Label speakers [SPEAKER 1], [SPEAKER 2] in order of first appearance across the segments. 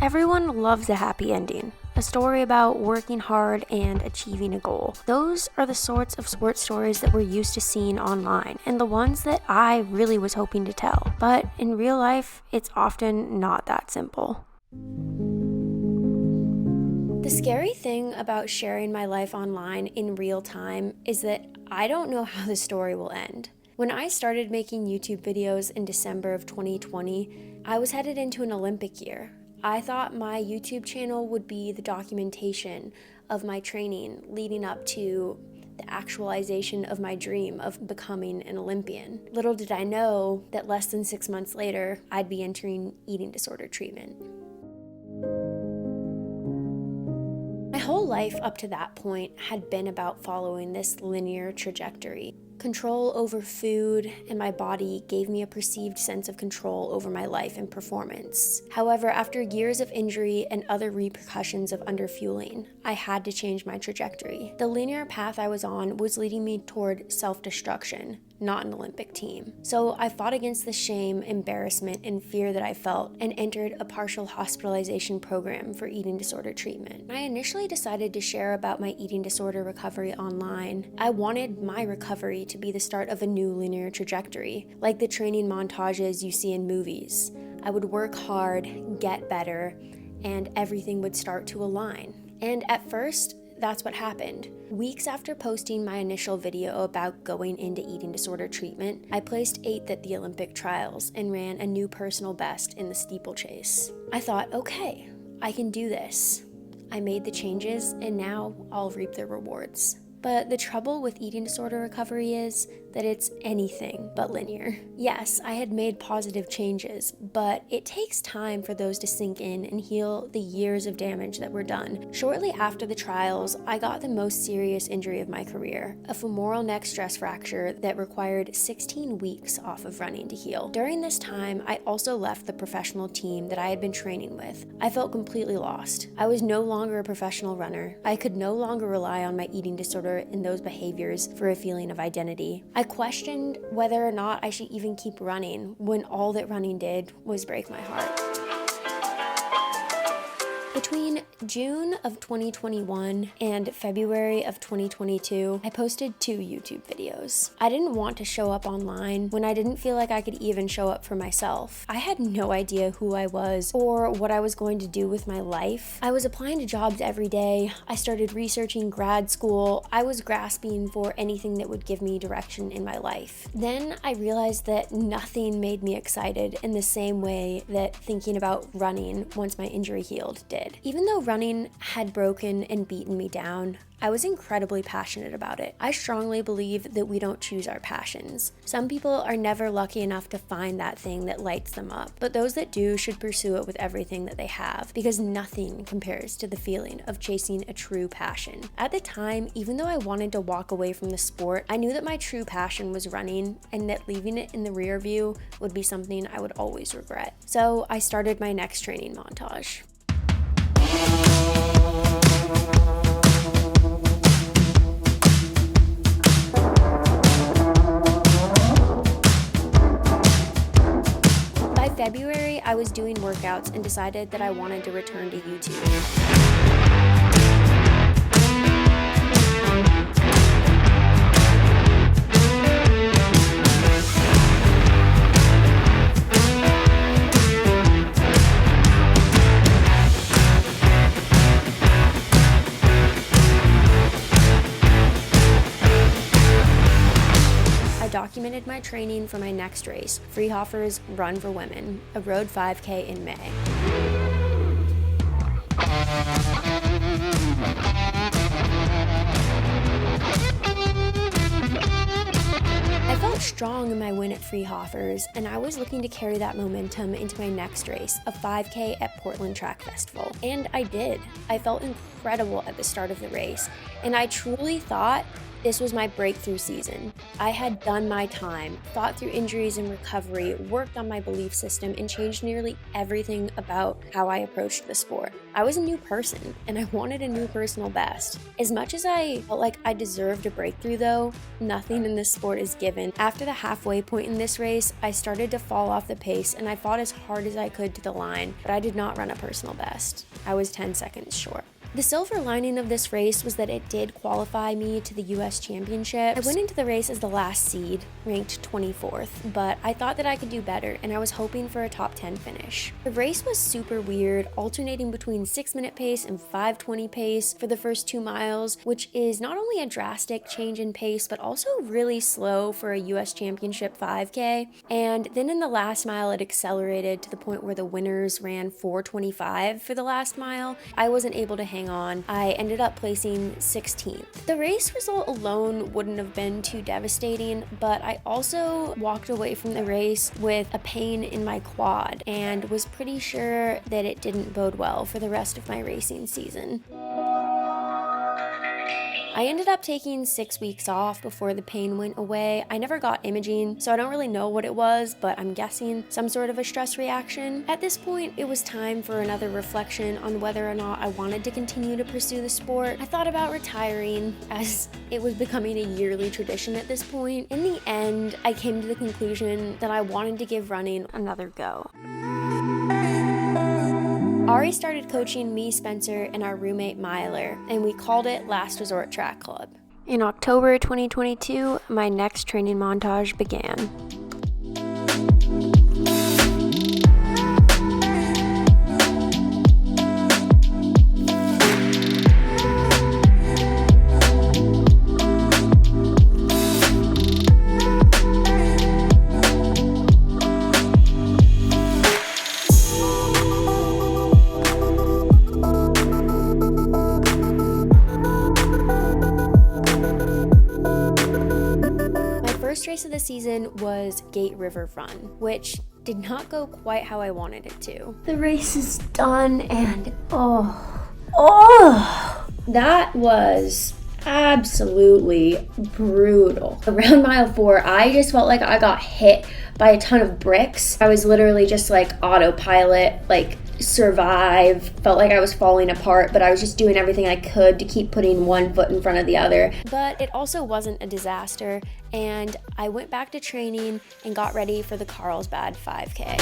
[SPEAKER 1] Everyone loves a happy ending, a story about working hard and achieving a goal. Those are the sorts of sports stories that we're used to seeing online, and the ones that I really was hoping to tell. But in real life, it's often not that simple. The scary thing about sharing my life online in real time is that I don't know how the story will end. When I started making YouTube videos in December of 2020, I was headed into an Olympic year. I thought my YouTube channel would be the documentation of my training leading up to the actualization of my dream of becoming an Olympian. Little did I know that less than 6 months later, I'd be entering eating disorder treatment. My whole life up to that point had been about following this linear trajectory. Control over food and my body gave me a perceived sense of control over my life and performance. However, after years of injury and other repercussions of underfueling, I had to change my trajectory. The linear path I was on was leading me toward self-destruction, not an Olympic team. So I fought against the shame, embarrassment, and fear that I felt and entered a partial hospitalization program for eating disorder treatment. I initially decided to share about my eating disorder recovery online. I wanted my recovery to be the start of a new linear trajectory, like the training montages you see in movies. I would work hard, get better, and everything would start to align. And at first, that's what happened. Weeks after posting my initial video about going into eating disorder treatment, I placed 8th at the Olympic trials and ran a new personal best in the steeplechase. I thought, okay, I can do this. I made the changes and now I'll reap the rewards. But the trouble with eating disorder recovery is that it's anything but linear. Yes, I had made positive changes, but it takes time for those to sink in and heal the years of damage that were done. Shortly after the trials, I got the most serious injury of my career, a femoral neck stress fracture that required 16 weeks off of running to heal. During this time, I also left the professional team that I had been training with. I felt completely lost. I was no longer a professional runner. I could no longer rely on my eating disorder and those behaviors for a feeling of identity. I questioned whether or not I should even keep running when all that running did was break my heart. Between June of 2021 and February of 2022, I posted 2 YouTube videos. I didn't want to show up online when I didn't feel like I could even show up for myself. I had no idea who I was or what I was going to do with my life. I was applying to jobs every day. I started researching grad school. I was grasping for anything that would give me direction in my life. Then I realized that nothing made me excited in the same way that thinking about running once my injury healed did. Even though running had broken and beaten me down, I was incredibly passionate about it. I strongly believe that we don't choose our passions. Some people are never lucky enough to find that thing that lights them up, but those that do should pursue it with everything that they have, because nothing compares to the feeling of chasing a true passion. At the time, even though I wanted to walk away from the sport, I knew that my true passion was running and that leaving it in the rear view would be something I would always regret. So I started my next training montage. By February, I was doing workouts and decided that I wanted to return to YouTube. Documented my training for my next race, Freehofer's Run for Women, a road 5K in May. I felt strong in my win at Freehofer's, and I was looking to carry that momentum into my next race, a 5K at Portland Track Festival. And I did. I felt incredible at the start of the race, and I truly thought this was my breakthrough season. I had done my time, fought through injuries and recovery, worked on my belief system, and changed nearly everything about how I approached the sport. I was a new person, and I wanted a new personal best. As much as I felt like I deserved a breakthrough though, nothing in this sport is given. After the halfway halfway point in this race, I started to fall off the pace and I fought as hard as I could to the line, but I did not run a personal best. I was 10 seconds short. The silver lining of this race was that it did qualify me to the US Championship. I went into the race as the last seed, ranked 24th, but I thought that I could do better and I was hoping for a top 10 finish. The race was super weird, alternating between 6-minute pace and 5:20 pace for the first 2 miles, which is not only a drastic change in pace, but also really slow for a US Championship 5K. And then in the last mile, it accelerated to the point where the winners ran 4:25 for the last mile. I wasn't able to hang on. I ended up placing 16th. The race result alone wouldn't have been too devastating, but I also walked away from the race with a pain in my quad and was pretty sure that it didn't bode well for the rest of my racing season. I ended up taking 6 weeks off before the pain went away. I never got imaging, so I don't really know what it was, but I'm guessing some sort of a stress reaction. At this point, it was time for another reflection on whether or not I wanted to continue to pursue the sport. I thought about retiring, as it was becoming a yearly tradition at this point. In the end, I came to the conclusion that I wanted to give running another go. Ari started coaching me, Spencer, and our roommate Myler, and we called it Last Resort Track Club. In October 2022, my next training montage began. Race of the season was Gate River Run, which did not go quite how I wanted it to. The race is done and that was absolutely brutal. Around mile 4, I just felt like I got hit by a ton of bricks. I was literally just like autopilot, like survive, felt like I was falling apart, but I was just doing everything I could to keep putting one foot in front of the other. But it also wasn't a disaster, and I went back to training and got ready for the Carlsbad 5K.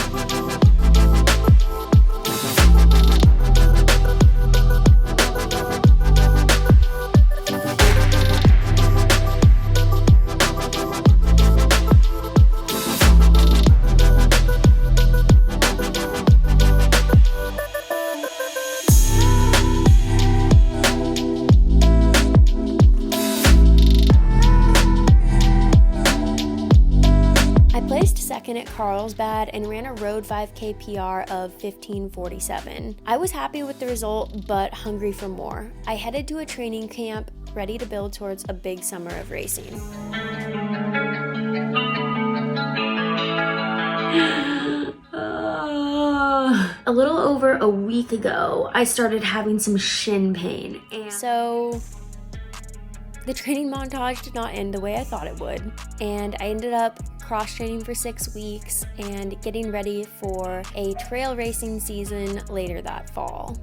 [SPEAKER 1] At Carlsbad and ran a road 5K PR of 15:47. I was happy with the result, but hungry for more. I headed to a training camp, ready to build towards a big summer of racing. A little over a week ago, I started having some shin pain, and so the training montage did not end the way I thought it would, and I ended up cross-training for 6 weeks and getting ready for a trail racing season later that fall.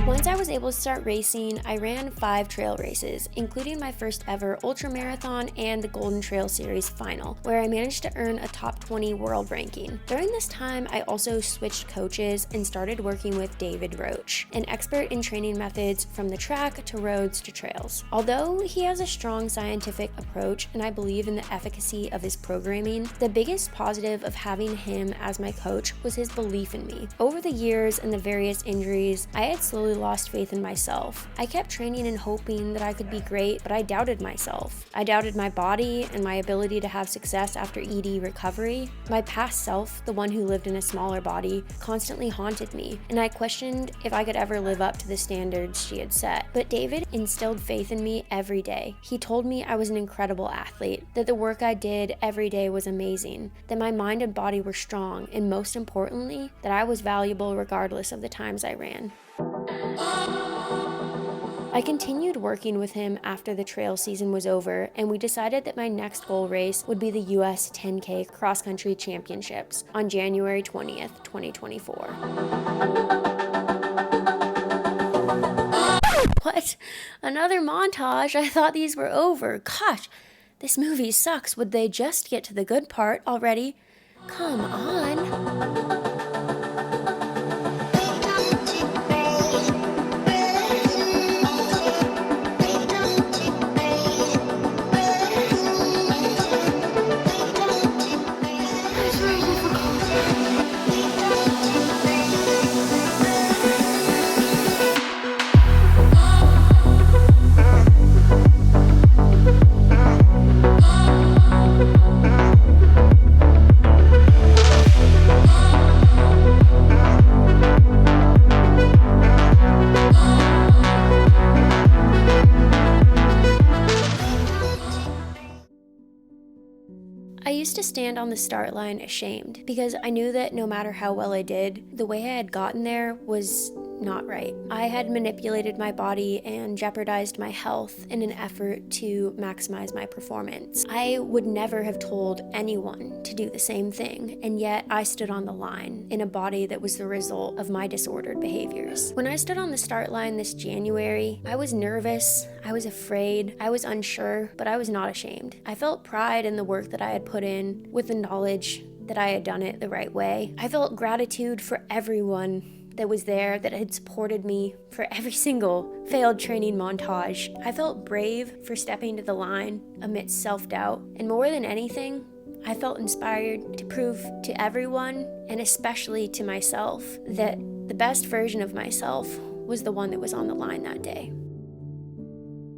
[SPEAKER 1] Once I was able to start racing, I ran 5 trail races, including my first ever ultramarathon and the Golden Trail Series final, where I managed to earn a top 20 world ranking. During this time, I also switched coaches and started working with David Roach, an expert in training methods from the track to roads to trails. Although he has a strong scientific approach and I believe in the efficacy of his programming, the biggest positive of having him as my coach was his belief in me. Over the years and the various injuries, I had slowly lost faith faith in myself. I kept training and hoping that I could be great, but I doubted myself. I doubted my body and my ability to have success after ED recovery. My past self, the one who lived in a smaller body, constantly haunted me, and I questioned if I could ever live up to the standards she had set. But David instilled faith in me every day. He told me I was an incredible athlete, that the work I did every day was amazing, that my mind and body were strong, and most importantly, that I was valuable regardless of the times I ran. I continued working with him after the trail season was over, and we decided that my next goal race would be the US 10K Cross Country Championships on January 20th, 2024. What? Another montage? I thought these were over. Gosh, this movie sucks. Would they just get to the good part already? Come on. I used to stand on the start line ashamed because I knew that no matter how well I did, the way I had gotten there was not right. I had manipulated my body and jeopardized my health in an effort to maximize my performance. I would never have told anyone to do the same thing, and yet I stood on the line in a body that was the result of my disordered behaviors. When I stood on the start line this January, I was nervous, I was afraid, I was unsure, but I was not ashamed. I felt pride in the work that I had put in with the knowledge that I had done it the right way. I felt gratitude for everyone that was there, that had supported me for every single failed training montage. I felt brave for stepping to the line amidst self-doubt, and more than anything, I felt inspired to prove to everyone, and especially to myself, that the best version of myself was the one that was on the line that day.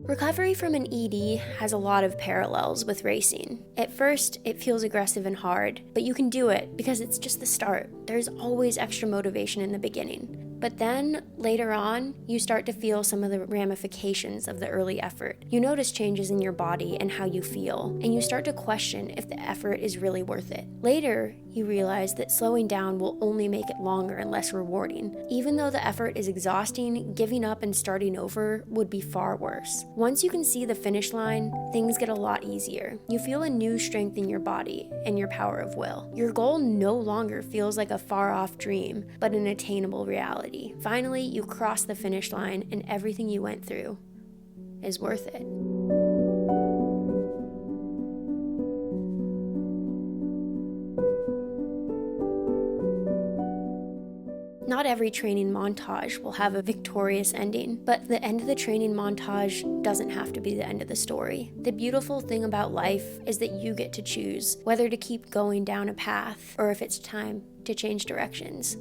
[SPEAKER 1] Recovery from an ED has a lot of parallels with racing. At first, it feels aggressive and hard, but you can do it because it's just the start. There's always extra motivation in the beginning. But then, later on, you start to feel some of the ramifications of the early effort. You notice changes in your body and how you feel, and you start to question if the effort is really worth it. Later, you realize that slowing down will only make it longer and less rewarding. Even though the effort is exhausting, giving up and starting over would be far worse. Once you can see the finish line, things get a lot easier. You feel a new strength in your body and your power of will. Your goal no longer feels like a far-off dream, but an attainable reality. Finally, you cross the finish line, and everything you went through is worth it. Not every training montage will have a victorious ending, but the end of the training montage doesn't have to be the end of the story. The beautiful thing about life is that you get to choose whether to keep going down a path or if it's time to change directions.